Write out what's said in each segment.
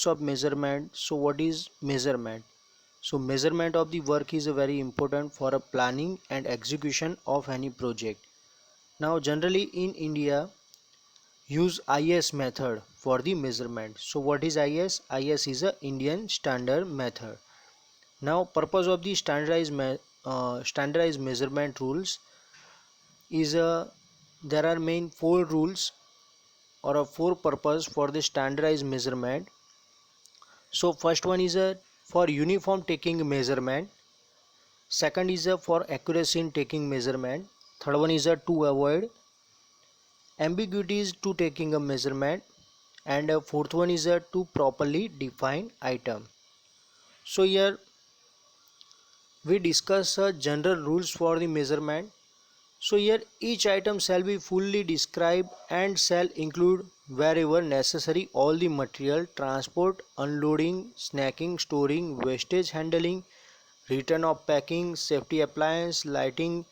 of measurement. So what is measurement? So measurement of the work is very important for a planning and execution of any project. Now generally in India use IS method for the measurement. So what is IS? IS is a Indian standard method. Now purpose of the standardized measurement rules is there are main four rules or a four purpose for the standardized measurement. So first one is for uniform taking measurement. Second is for accuracy in taking measurement. Third one is to avoid ambiguities to taking a measurement. And fourth one is to properly define item. So here we discuss general rules for the measurement. So here each item shall be fully described and shall include wherever necessary all the material, transport, unloading, snacking, storing, wastage handling, return of packing, safety appliance, lighting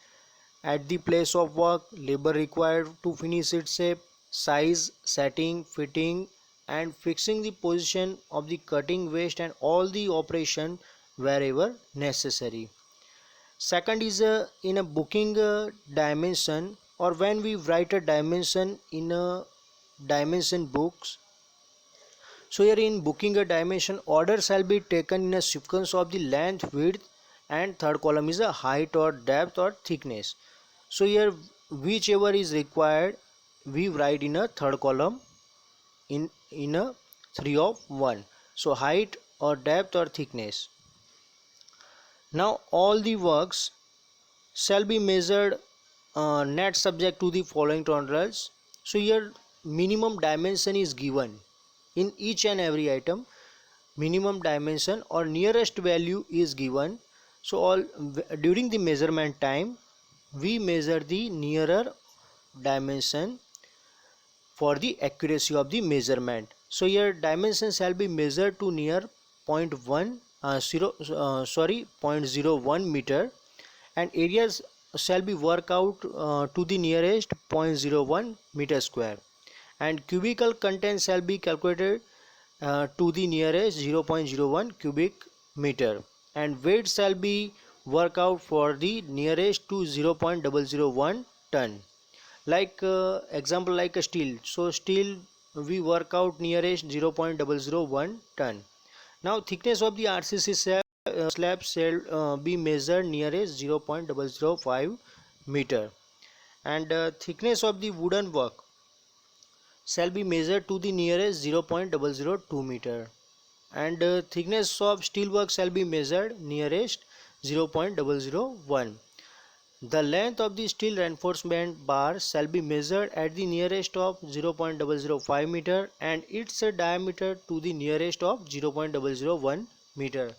at the place of work, labor required to finish its shape, size, setting, fitting and fixing the position of the cutting waste and all the operation wherever necessary. Second is in a booking dimension, or when we write a dimension in a dimension books. So here in booking a dimension, order shall be taken in a sequence of the length, width and third column is a height or depth or thickness. So here whichever is required we write in a third column in a 3 of 1. So height or depth or thickness. Now all the works shall be measured net subject to the following tolerances. So here minimum dimension is given in each and every item. Minimum dimension or nearest value is given. So all during the measurement time we measure the nearer dimension for the accuracy of the measurement. So here dimension shall be measured to near 0.01 meter and areas shall be worked out to the nearest 0.01 meter square and cubical content shall be calculated to the nearest 0.01 cubic meter and weight shall be worked out for the nearest to 0.001 ton. Like example like a steel. So steel we work out nearest 0.001 ton. Now thickness of the RCC slab shall be measured nearest 0.005 meter and thickness of the wooden work shall be measured to the nearest 0.002 meter and thickness of steel work shall be measured nearest 0.001. The length of the steel reinforcement bar shall be measured at the nearest of 0.005 meter and its diameter to the nearest of 0.001 meter.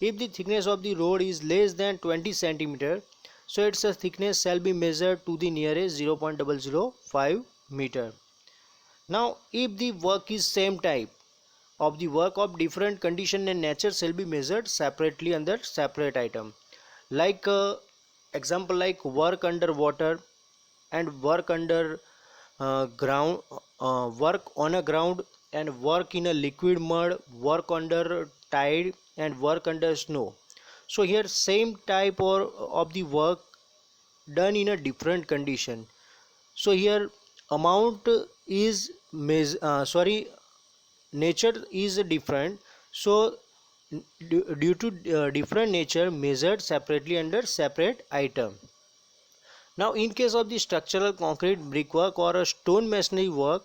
If the thickness of the rod is less than 20 cm, so its thickness shall be measured to the nearest 0.005 meter. Now if the work is same type of the work of different condition and nature shall be measured separately under separate item. Like example like work under water and work under ground, work on a ground and work in a liquid mud, work under tide and work under snow. So here same type or of the work done in a different condition. So here amount is nature is different. So due to different nature measured separately under separate item. Now in case of the structural concrete brickwork or a stone masonry work,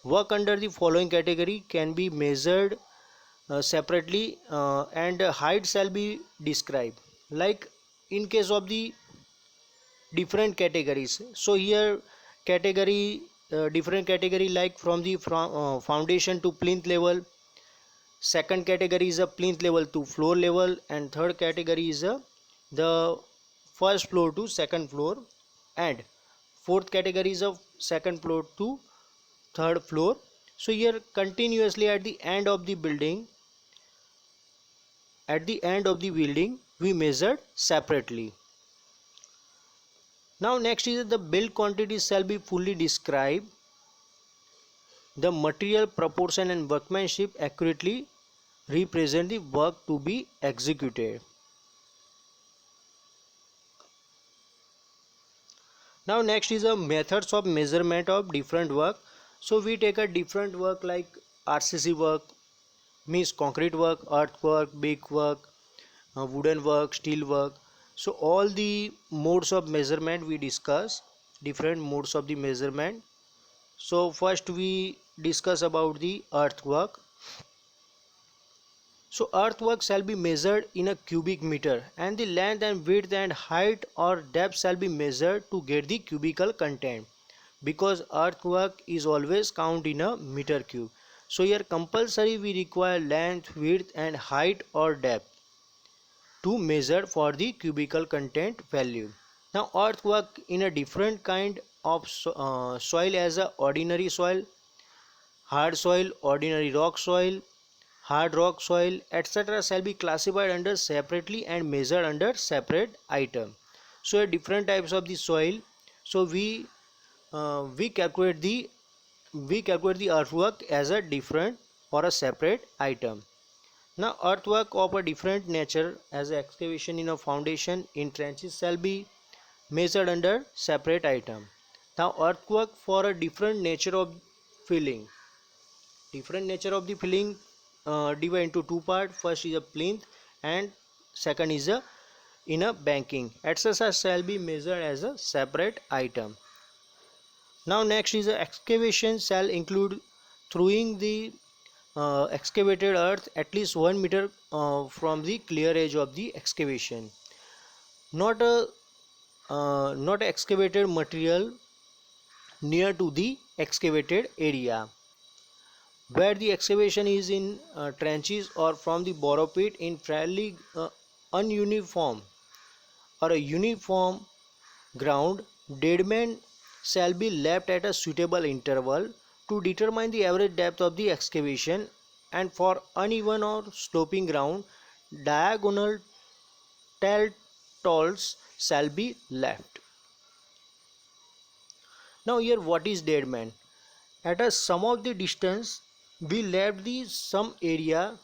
work under the following category can be measured separately and height shall be described. Like in case of the different categories, so here category different category like from the foundation to plinth level. Second category is a plinth level to floor level and third category is the first floor to second floor and fourth category is of second floor to third floor. So here continuously at the end of the building we measured separately. Now next is the build quantity shall be fully described The material proportion and workmanship accurately represent the work to be executed. Now next is a methods of measurement of different work. So we take a different work like RCC work, means concrete work, earth work, brick work, wooden work, steel work. So all the modes of measurement we discuss, different modes of the measurement. So first we discuss about the earthwork. So earthwork shall be measured in a cubic meter, and the length and width and height or depth shall be measured to get the cubical content, because earthwork is always count in a meter cube. So here compulsory we require length, width and height or depth to measure for the cubical content value. Now earthwork in a different kind of soil as a ordinary soil, hard soil, ordinary rock soil, hard rock soil, etc. shall be classified under separately and measured under separate item. So different types of the soil. So we calculate the earthwork as a different or a separate item. Now earthwork of a different nature as excavation in a foundation in trenches shall be measured under separate item. Now earthwork for a different nature of filling. Different nature of the filling divide into two parts. First is a plinth and second is a in a banking. Etc. shall be measured as a separate item. Now next is a excavation shall include throwing the excavated earth at least 1 meter from the clear edge of the excavation. Not a not excavated material near to the excavated area. Where the excavation is in trenches or from the borrow pit in fairly ununiform or a uniform ground, dead men shall be left at a suitable interval to determine the average depth of the excavation, and for uneven or sloping ground, diagonal tall shall be left. Now here what is dead man? At a sum of the distance we left the some area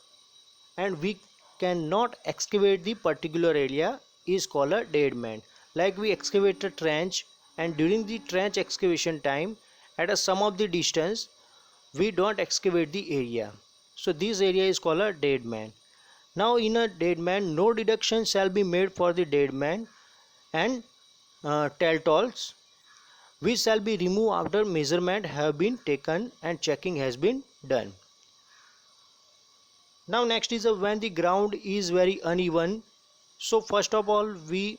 and we cannot excavate the particular area is called a dead man. Like we excavate a trench and during the trench excavation time at a sum of the distance we don't excavate the area. So this area is called a dead man. Now in a dead man no deduction shall be made for the dead man and telltales which shall be removed after measurement have been taken and checking has been done. Now next is when the ground is very uneven. So first of all we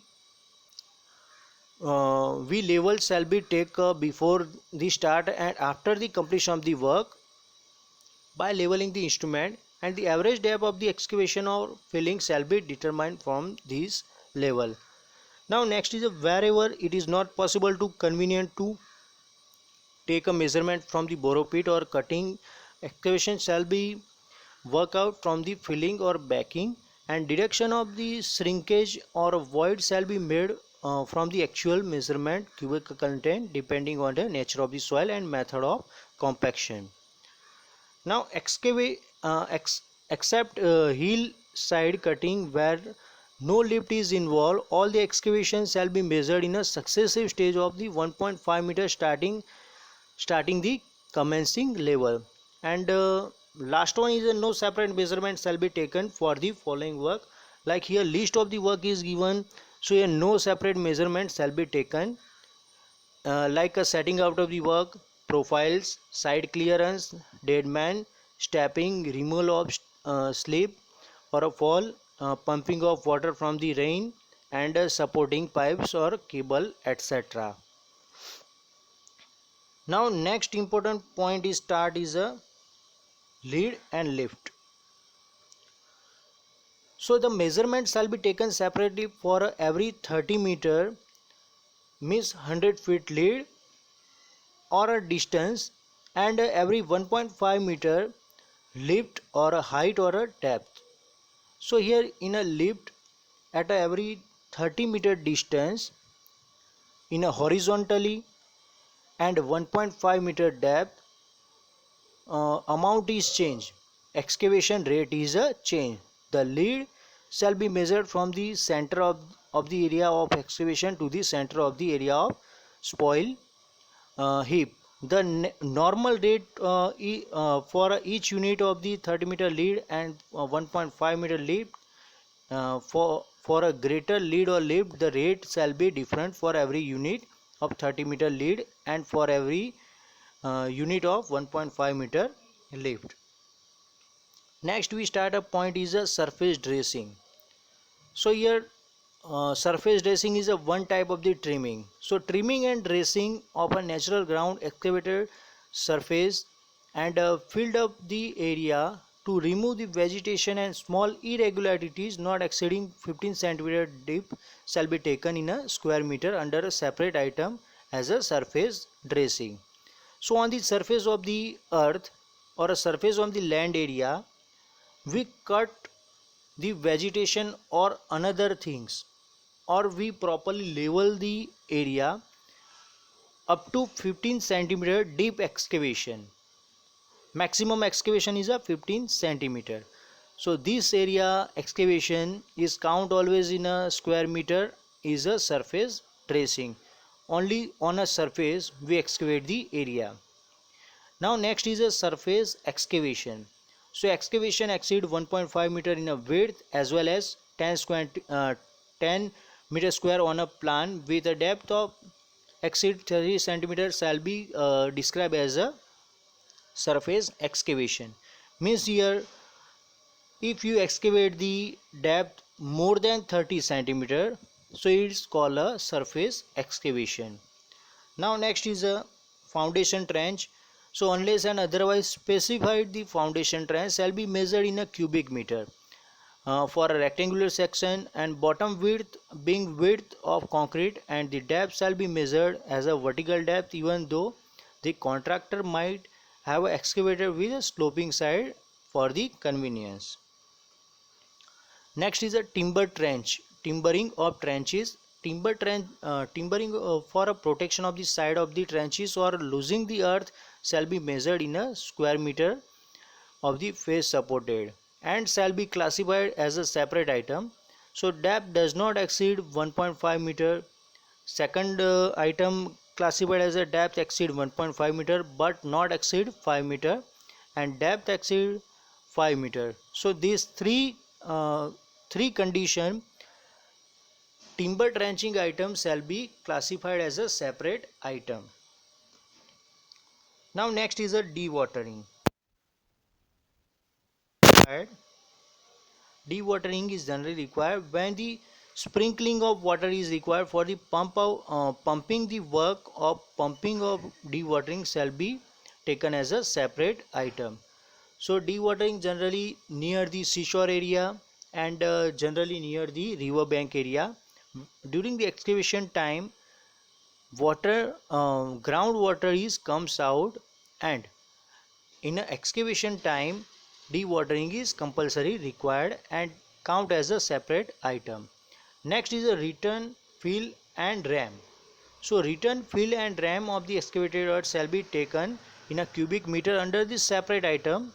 level shall be take before the start and after the completion of the work by leveling the instrument, and the average depth of the excavation or filling shall be determined from this level. Now next is wherever it is not possible to convenient to take a measurement from the borrow pit or cutting, excavation shall be work out from the filling or backing, and deduction of the shrinkage or void shall be made from the actual measurement cubic content depending on the nature of the soil and method of compaction. Now except hillside cutting where no lift is involved, all the excavations shall be measured in a successive stage of the 1.5 meter starting the commencing level. And last one is no separate measurement shall be taken for the following work. Like here list of the work is given, so here no separate measurement shall be taken, like a setting out of the work, profiles, side clearance, dead man, stepping, removal of slip or a fall, pumping of water from the rain, and supporting pipes or cable, etc. Now next important point is start is a lead and lift. So the measurement shall be taken separately for every 30 meter, means 100 feet lead or a distance, and every 1.5 meter lift or a height or a depth. So here in a lift at every 30-meter distance in a horizontally and 1.5 meter depth amount is change, excavation rate is a change. The lead shall be measured from the center of the area of excavation to the center of the area of spoil heap. The normal rate for each unit of the 30-meter lead and 1.5-meter lead, for a greater lead or lift, the rate shall be different for every unit of 30-meter lead and for every unit of 1.5-meter lift. Next we start a point is a surface dressing. So here surface dressing is a one type of the trimming. So trimming and dressing of a natural ground excavated surface and filled up the area to remove the vegetation and small irregularities not exceeding 15 centimeter deep shall be taken in a square meter under a separate item as a surface dressing. So on the surface of the earth or a surface on the land area, we cut the vegetation or another things, or we properly level the area up to 15 centimeter deep excavation. Maximum excavation is a 15 centimeter. So this area excavation is count always in a square meter is a surface tracing. Only on a surface we excavate the area. Now next is a surface excavation. So excavation exceed 1.5 meter in a width as well as 10 meter square on a plan with a depth of exceed 30 centimeters shall be described as a surface excavation. Means here if you excavate the depth more than 30 centimeter, so it's called a surface excavation. Now next is a foundation trench. So unless and otherwise specified, the foundation trench shall be measured in a cubic meter for a rectangular section, and bottom width being width of concrete, and the depth shall be measured as a vertical depth even though the contractor might have excavated with a sloping side for the convenience. Next is a timber trench, timbering of trenches. Timbering for a protection of the side of the trenches or losing the earth shall be measured in a square meter of the face supported and shall be classified as a separate item. So depth does not exceed 1.5 meter. Second item classified as a depth exceed 1.5 meter but not exceed 5 meter, and depth exceed 5 meter. So these three condition timber trenching item shall be classified as a separate item. Now next is a dewatering. Dewatering is generally required when the sprinkling of water is required for the pumping. The work of pumping of dewatering shall be taken as a separate item. So dewatering generally near the seashore area and generally near the river bank area. During the excavation time, groundwater is comes out, and in a excavation time dewatering is compulsory required and count as a separate item. Next is a return, fill and ram. So return, fill and ram of the excavated earth shall be taken in a cubic meter under this separate item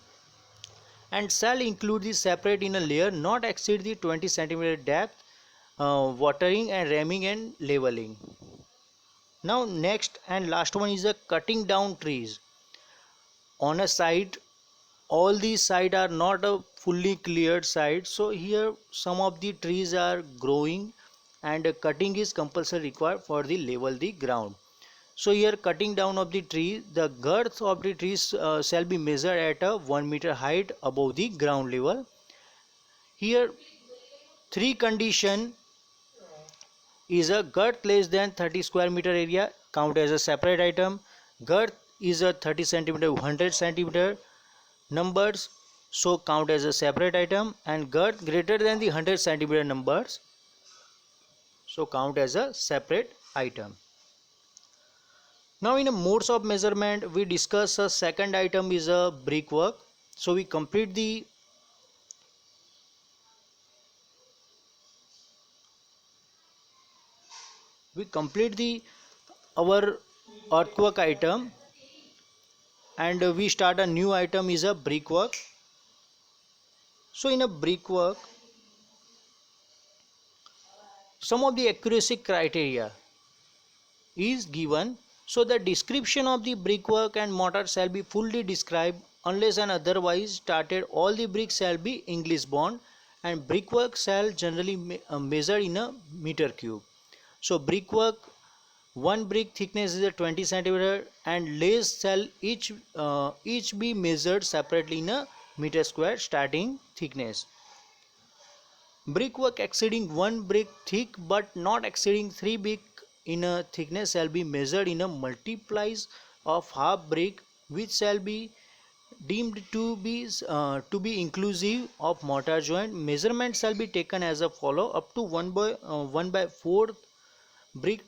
and shall include the separate in a layer not exceed the 20 centimeter depth, watering and ramming and leveling. Now next and last one is a cutting down trees. On a site, all these sites are not a fully cleared site, so here some of the trees are growing and cutting is compulsory required for the level the ground. So here cutting down of the tree, the girth of the trees shall be measured at a 1 meter height above the ground level. Here three condition is a girth less than 30 square meter area count as a separate item. Girth is a 30 centimeter 100 centimeter numbers, so count as a separate item, and girth greater than the 100 centimeter numbers, so count as a separate item. Now in a modes of measurement we discuss a second item is a brickwork. So we complete the our earthwork item and we start a new item is a brickwork. So in a brickwork, some of the accuracy criteria is given. So the description of the brickwork and mortar shall be fully described unless and otherwise started. All the bricks shall be English bond, and brickwork shall generally measure in a meter cube. So brickwork, one brick thickness is a 20 centimeter, and layers shall each be measured separately in a meter square starting thickness. Brickwork exceeding one brick thick but not exceeding 3 brick in a thickness shall be measured in a multiplies of half brick, which shall be deemed to be inclusive of mortar joint. Measurement shall be taken as a follow: up to 1/4 brick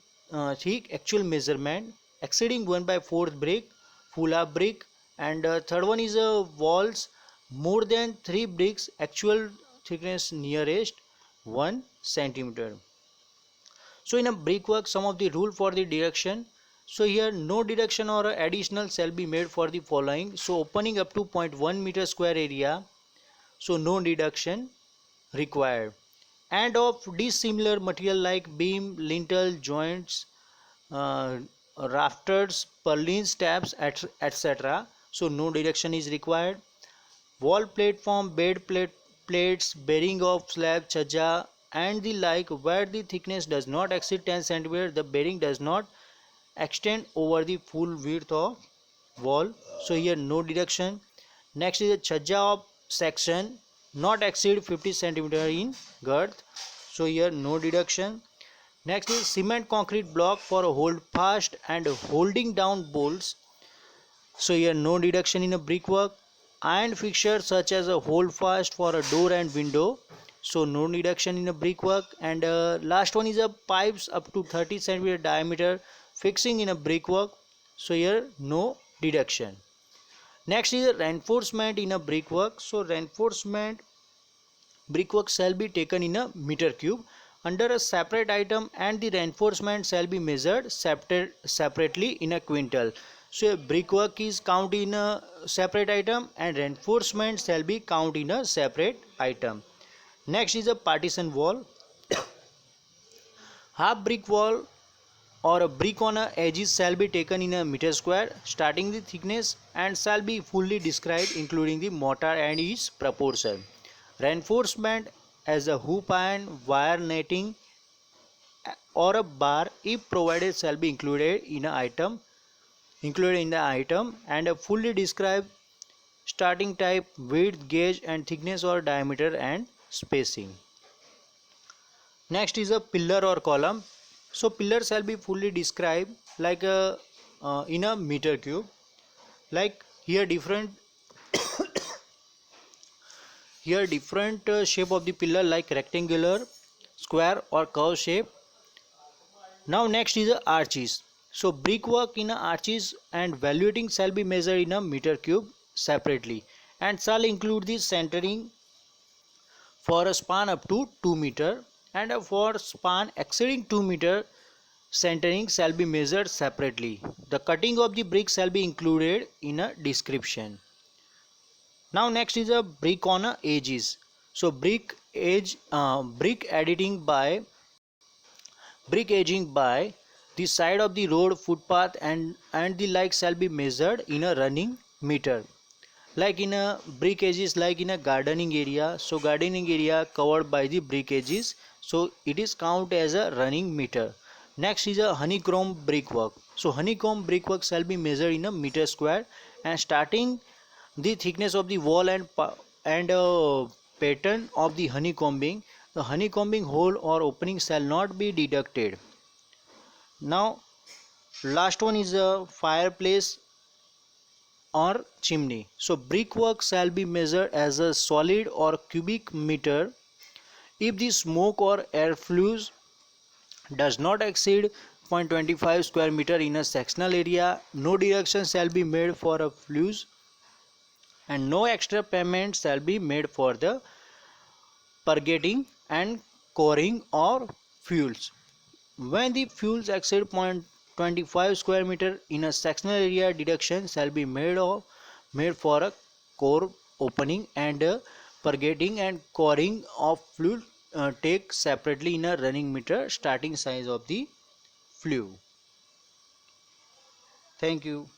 thick actual measurement, exceeding 1/4 brick full half brick, and third one is walls more than 3 bricks actual thickness nearest 1 centimeter. So in a brickwork, some of the rule for the deduction. So here no deduction or additional shall be made for the following. So opening up to 0.1 meter square area, so no deduction required. And of dissimilar material like beam, lintel, joints, uh, rafters, purlins, tabs, etc. So no deduction is required. Wall platform, plates, bearing of slab, chhaja, and the like, where the thickness does not exceed 10 cm, the bearing does not extend over the full width of wall. So here no deduction. Next is a chhaja of section not exceed 50 cm in girth. So here no deduction. Next is cement concrete block for hold fast and holding down bolts. So here no deduction in a brickwork. Iron fixtures such as a hold fast for a door and window. So no deduction in a brickwork. And last one is a pipes up to 30 cm diameter fixing in a brickwork. So here no deduction. Next is a reinforcement in a brickwork. So reinforcement brickwork shall be taken in a meter cube under a separate item, and the reinforcement shall be measured separately in a quintal. So brickwork is count in a separate item and reinforcement shall be count in a separate item. Next is a partition wall. Half brick wall or a brick on a edges shall be taken in a meter square starting the thickness and shall be fully described including the mortar and its proportion. Reinforcement as a hoop iron, wire netting, or a bar if provided shall be included in the item, and a fully described starting type, width, gauge, and thickness or diameter and spacing. Next is a pillar or column. So pillar shall be fully described like in a meter cube. Like here different shape of the pillar like rectangular, square, or curve shape. Now next is arches. So brickwork in arches and valuating shall be measured in a meter cube separately and shall include the centering for a span up to 2 meter, and for span exceeding 2 meter centering shall be measured separately. The cutting of the brick shall be included in a description. Now next is a brick on edges. So brick edging by the side of the road, footpath, and the like shall be measured in a running meter. Like in a brick edges, like in a gardening area, so gardening area covered by the brick edges, so it is count as a running meter. Next is a honeycomb brickwork. So honeycomb brickwork shall be measured in a meter square and starting the thickness of the wall and pattern of the honeycombing. The honeycombing hole or opening shall not be deducted. Now last one is a fireplace or chimney. So brickwork shall be measured as a solid or cubic meter if the smoke or air flues does not exceed 0.25 square meter in a sectional area. No deduction shall be made for a flues and no extra payment shall be made for the purgating and coring or fuels. When the fuels exceed 25 square meter in a sectional area deduction shall be made for a core opening and purgating and coring of fluid take separately in a running meter starting size of the flue. Thank you.